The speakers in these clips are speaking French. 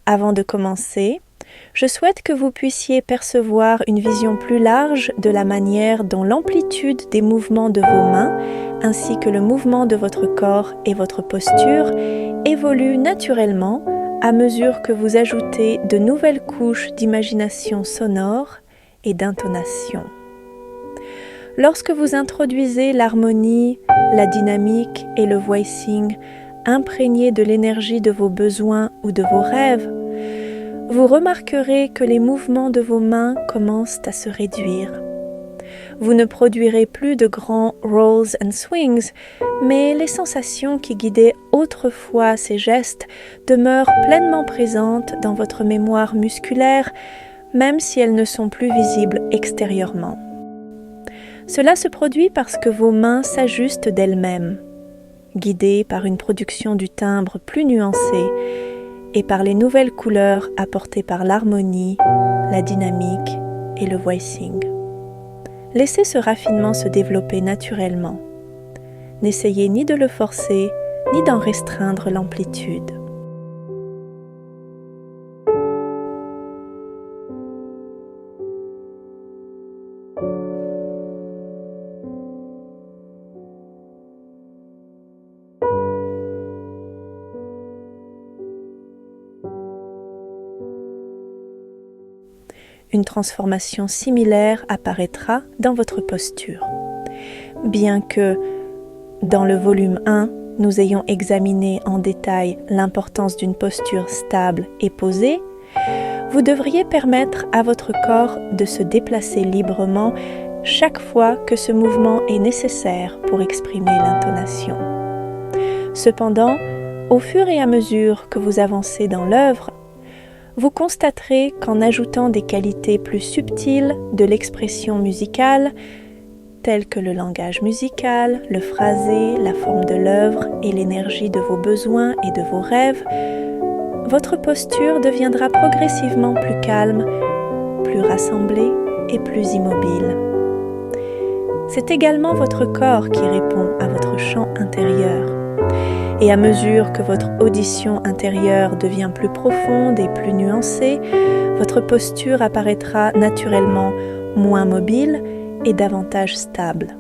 Avant de commencer, je souhaite que vous puissiez percevoir une vision plus large de la manière dont l'amplitude des mouvements de vos mains, ainsi que le mouvement de votre corps et votre posture, évolue naturellement à mesure que vous ajoutez de nouvelles couches d'imagination sonore et d'intonation. Lorsque vous introduisez l'harmonie, la dynamique et le voicing imprégnés de l'énergie de vos besoins ou de vos rêves, vous remarquerez que les mouvements de vos mains commencent à se réduire. Vous ne produirez plus de grands rolls and swings, mais les sensations qui guidaient autrefois ces gestes demeurent pleinement présentes dans votre mémoire musculaire, même si elles ne sont plus visibles extérieurement. Cela se produit parce que vos mains s'ajustent d'elles-mêmes, guidées par une production du timbre plus nuancée et par les nouvelles couleurs apportées par l'harmonie, la dynamique et le voicing. Laissez ce raffinement se développer naturellement. N'essayez ni de le forcer, ni d'en restreindre l'amplitude. Une transformation similaire apparaîtra dans votre posture. Bien que, dans le volume 1, nous ayons examiné en détail l'importance d'une posture stable et posée, vous devriez permettre à votre corps de se déplacer librement chaque fois que ce mouvement est nécessaire pour exprimer l'intonation. Cependant, au fur et à mesure que vous avancez dans l'œuvre, vous constaterez qu'en ajoutant des qualités plus subtiles de l'expression musicale, telles que le langage musical, le phrasé, la forme de l'œuvre et l'énergie de vos besoins et de vos rêves, votre posture deviendra progressivement plus calme, plus rassemblée et plus immobile. C'est également votre corps qui répond à votre chant intérieur. Et à mesure que votre audition intérieure devient plus profonde et plus nuancée, votre posture apparaîtra naturellement moins mobile et davantage stable.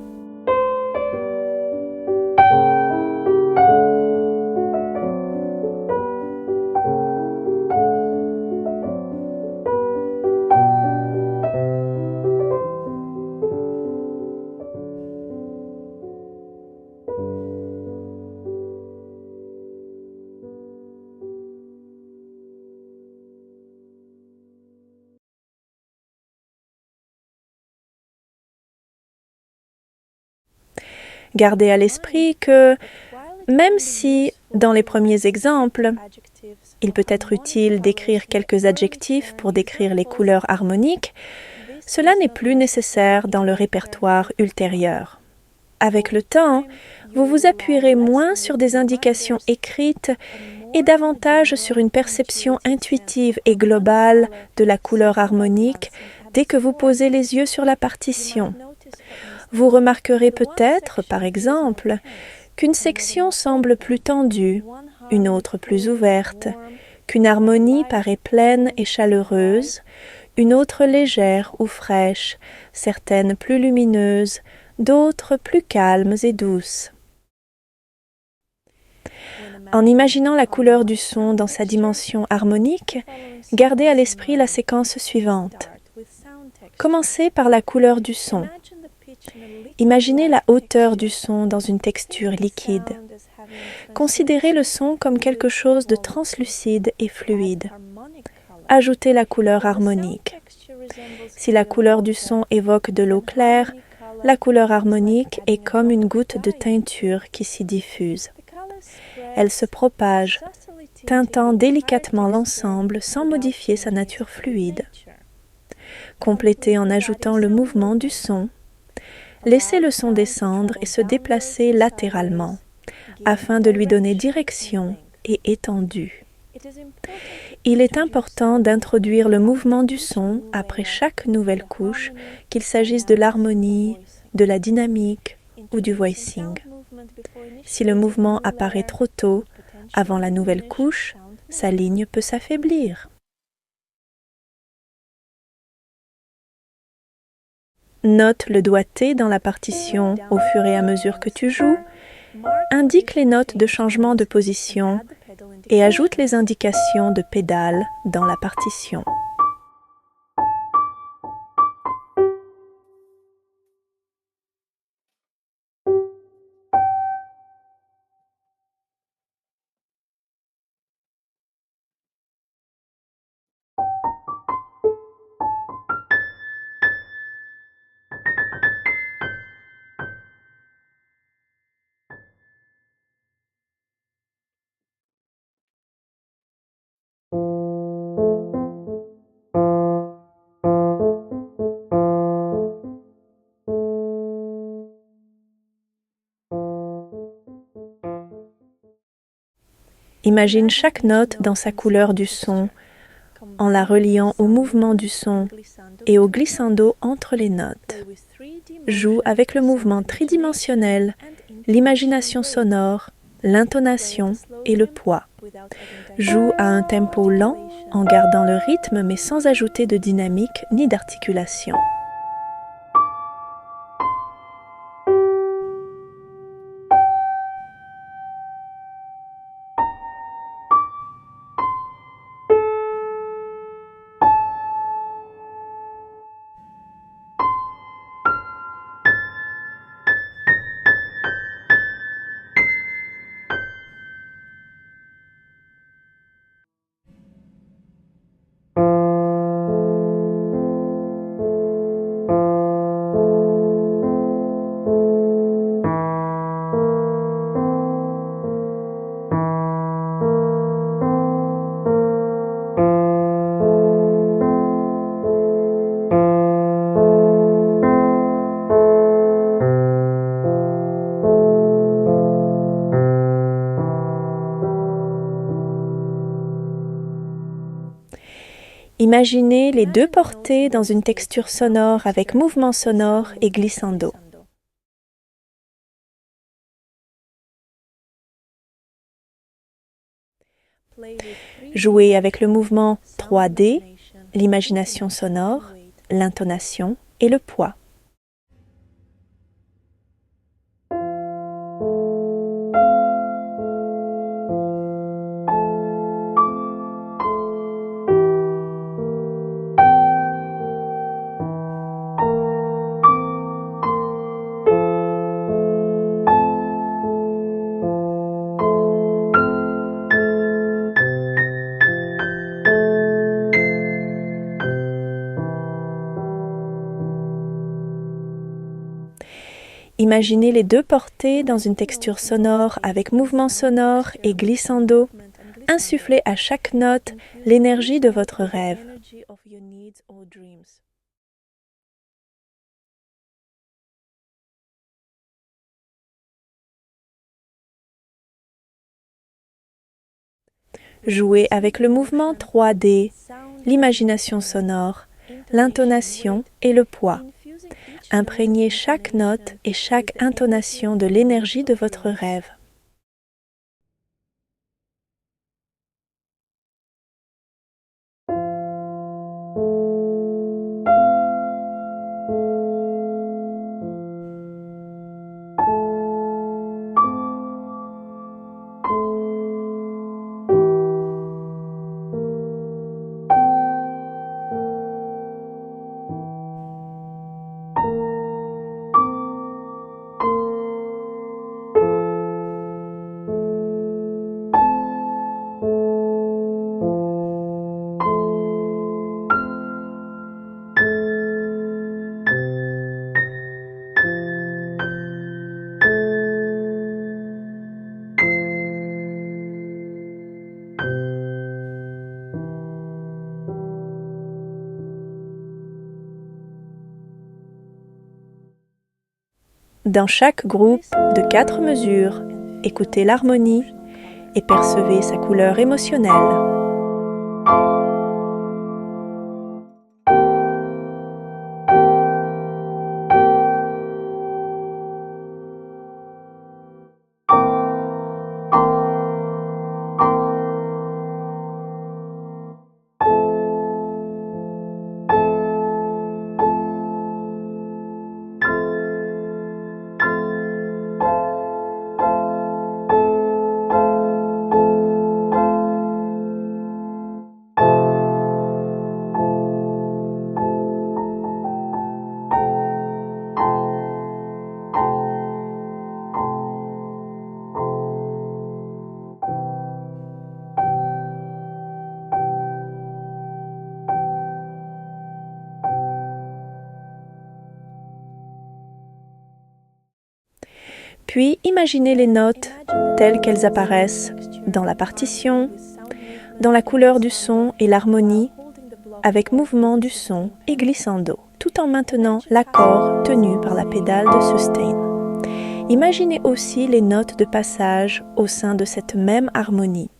Gardez à l'esprit que, même si, dans les premiers exemples, il peut être utile d'écrire quelques adjectifs pour décrire les couleurs harmoniques, cela n'est plus nécessaire dans le répertoire ultérieur. Avec le temps, vous vous appuierez moins sur des indications écrites et davantage sur une perception intuitive et globale de la couleur harmonique dès que vous posez les yeux sur la partition. Vous remarquerez peut-être, par exemple, qu'une section semble plus tendue, une autre plus ouverte, qu'une harmonie paraît pleine et chaleureuse, une autre légère ou fraîche, certaines plus lumineuses, d'autres plus calmes et douces. En imaginant la couleur du son dans sa dimension harmonique, gardez à l'esprit la séquence suivante. Commencez par la couleur du son. Imaginez la hauteur du son dans une texture liquide. Considérez le son comme quelque chose de translucide et fluide. Ajoutez la couleur harmonique. Si la couleur du son évoque de l'eau claire, la couleur harmonique est comme une goutte de teinture qui s'y diffuse. Elle se propage, teintant délicatement l'ensemble sans modifier sa nature fluide. Complétez en ajoutant le mouvement du son. Laissez le son descendre et se déplacer latéralement, afin de lui donner direction et étendue. Il est important d'introduire le mouvement du son après chaque nouvelle couche, qu'il s'agisse de l'harmonie, de la dynamique ou du voicing. Si le mouvement apparaît trop tôt, avant la nouvelle couche, sa ligne peut s'affaiblir. Note le doigté dans la partition au fur et à mesure que tu joues. Indique les notes de changement de position et ajoute les indications de pédale dans la partition. Imagine chaque note dans sa couleur du son, en la reliant au mouvement du son et au glissando entre les notes. Joue avec le mouvement tridimensionnel, l'imagination sonore, l'intonation et le poids. Joue à un tempo lent en gardant le rythme mais sans ajouter de dynamique ni d'articulation. Imaginez les deux portées dans une texture sonore avec mouvement sonore et glissando. Jouez avec le mouvement 3D, l'imagination sonore, l'intonation et le poids. Imaginez les deux portées dans une texture sonore avec mouvement sonore et glissando. Insufflez à chaque note l'énergie de votre rêve. Jouez avec le mouvement 3D, l'imagination sonore, l'intonation et le poids. Imprégnez chaque note et chaque intonation de l'énergie de votre rêve. Dans chaque groupe de 4 mesures, écoutez l'harmonie et percevez sa couleur émotionnelle. Puis imaginez les notes telles qu'elles apparaissent dans la partition, dans la couleur du son et l'harmonie, avec mouvement du son et glissando, tout en maintenant l'accord tenu par la pédale de sustain. Imaginez aussi les notes de passage au sein de cette même harmonie.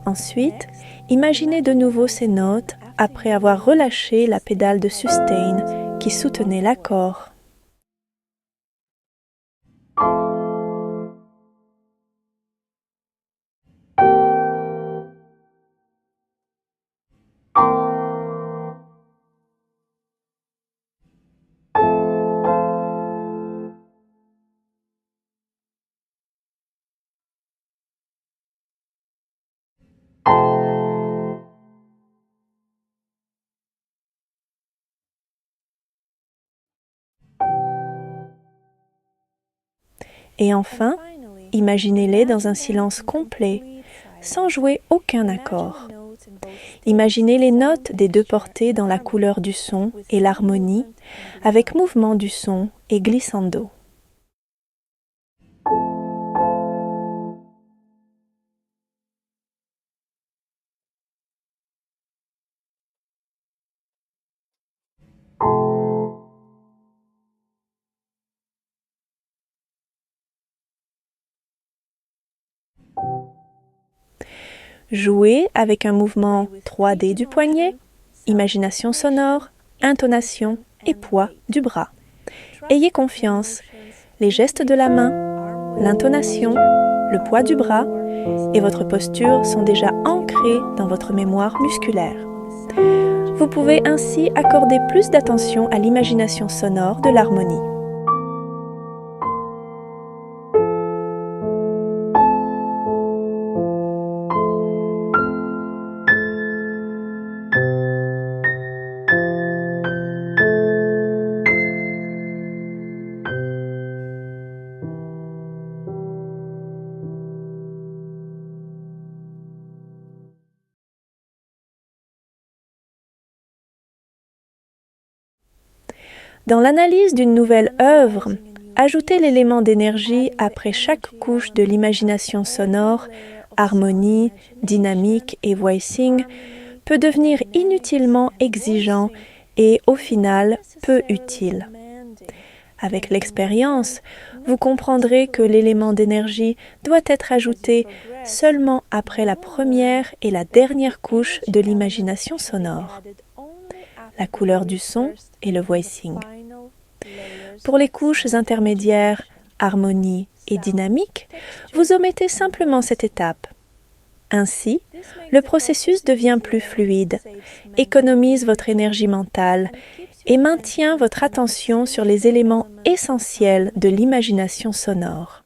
Ensuite, imaginez de nouveau ces notes après avoir relâché la pédale de sustain qui soutenait l'accord. Et enfin, imaginez-les dans un silence complet, sans jouer aucun accord. Imaginez les notes des deux portées dans la couleur du son et l'harmonie, avec mouvement du son et glissando. Jouez avec un mouvement 3D du poignet, imagination sonore, intonation et poids du bras. Ayez confiance, les gestes de la main, l'intonation, le poids du bras et votre posture sont déjà ancrés dans votre mémoire musculaire. Vous pouvez ainsi accorder plus d'attention à l'imagination sonore de l'harmonie. Dans l'analyse d'une nouvelle œuvre, ajouter l'élément d'énergie après chaque couche de l'imagination sonore, harmonie, dynamique et voicing, peut devenir inutilement exigeant et au final peu utile. Avec l'expérience, vous comprendrez que l'élément d'énergie doit être ajouté seulement après la première et la dernière couche de l'imagination sonore, la couleur du son et le voicing. Pour les couches intermédiaires, harmonie et dynamique, vous omettez simplement cette étape. Ainsi, le processus devient plus fluide, économise votre énergie mentale et maintient votre attention sur les éléments essentiels de l'imagination sonore.